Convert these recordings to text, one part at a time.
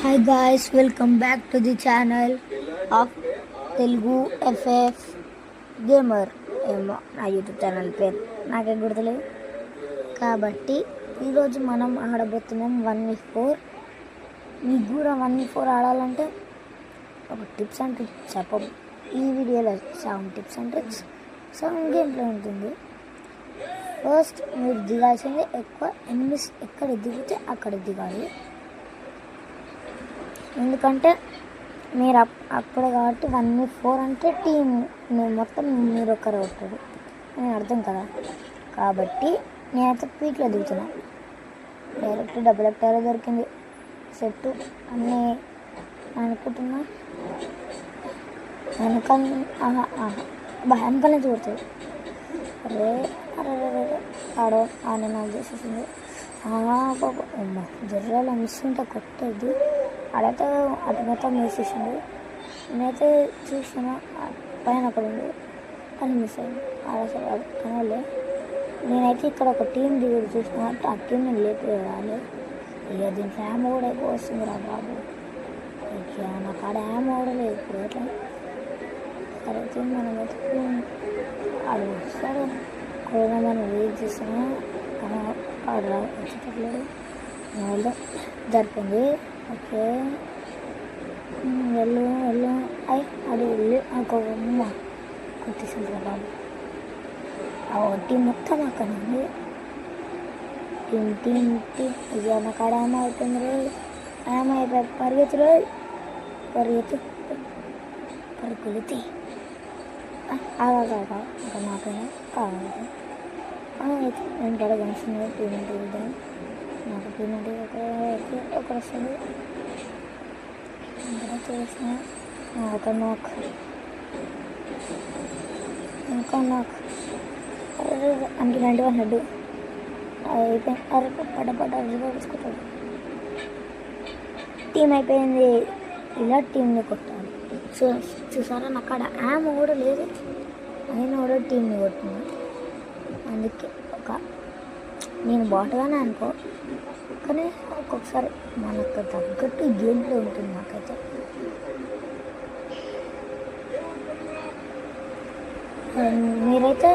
Hi guys, welcome back to the channel of Telugu FF Gamer. ఏమో నా YouTube channel పేరు నాకే గుర్తులేదు. కాబట్టి ఈరోజు మనం ఆడబోతున్నాం 1v4. మీకు కూడా 1v4 ఆడాలంటే ఒక టిప్స్ అండ్ ట్రిక్స్ చెప్పం. ఈ వీడియోలో 7 tips and tricks, 7 game play ఉంటుంది. ఫస్ట్ మీరు దిగాల్సింది ఎక్కడ దిగితే అక్కడ దిగాలి. ఎందుకంటే మీరు అప్పుడు కాబట్టి 1v4 అంటే టీం మొత్తం మీరు ఒక్కరే ఉంటాడు అని అర్థం కదా. కాబట్టి నేనైతే పీక్లో దిగుతున్నా. డైరెక్ట్ డబుల్ ఎక్టారో దొరికింది సెట్ అన్నీ అనుకుంటున్నా. వెనకాల నుంచి కొడుతుంది. అరే అరే ఆడ నాకు చేసేసింది. అమ్మ జర్రాలో మిస్ ఉంటే కొట్టేది. ఆడైతే అటు మొత్తం వేసేసింది. నేనైతే చూసిన పైన అక్కడ ఉంది అని మిస్ అయింది. అసలు అది కనలే. నేనైతే ఇక్కడ ఒక టీం దిగుడు చూసిన ఆ టీం నేను లేపేయాలి. ఇక దీని ఫ్యామ్ కూడా ఎక్కువ వస్తుంది రా బాబు. ఇక నాకు ఆడ యామ్ కూడా లేదు ఇప్పుడు. ఎట్లా సరే మనం అయితే ఆడు వస్తాడు కూడా మనం వెయిట్ చేస్తాము. ఆడ వచ్చేటట్లేదు. వెళ్దాం జరిపింది. ఓకే వెళ్ళు అది వెళ్ళి అమ్మ కొట్టేసింది రా బాబు. టీం మొత్తం అక్కడ ఉంది. టీం ఇక నాకు ఆడ ఏమో అయిపోయింది రే. ఏమో అయిపోయి పరిగెత్తులు పరుగులితే ఇంకా నాకైనా కావాలి. అయితే నేను కూడా కనిపిస్తుంది పేమెంట్ ఇద్దాం. నాకు పేమెంట్ ఒకరు వస్తుంది. చేసిన ఒక నాక్ ఇంకా నాకు అంటే 91 హెడ్ అయిపోయింది. పడ్డ తీసుకుంటాడు. టీం అయిపోయింది. ఇలా టీంని కొట్టాలి. చూసారా నాకు అక్కడ యామ్ కూడా లేదు. అయినా కూడా టీంని కొట్టినా. అందుకే నేను బాటగానే అనుకో, కానీ ఒక్కొక్కసారి మనకు తగ్గట్టు గేమ్ ప్లే ఉంటుంది. నాకైతే మీరైతే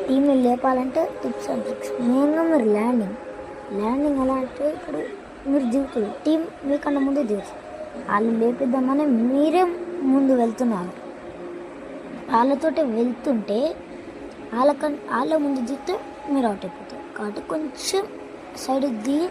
టీంని లేపాలంటే టిప్స్ అండ్ ట్రిక్స్. మెయిన్గా మీరు ల్యాండింగ్ ఎలా అంటే ఇప్పుడు మీరు దిగుతుంది టీం మీకన్నా ముందే దిగుతుంది. వాళ్ళు లేపిద్దామని మీరే ముందు వెళ్తున్నారు. వాళ్ళతోటి వెళ్తుంటే వాళ్ళ ముందు దిగితే మీరు అవుట్ అయిపోతారు. కాబట్టి కొంచెం సైడ్ దిగి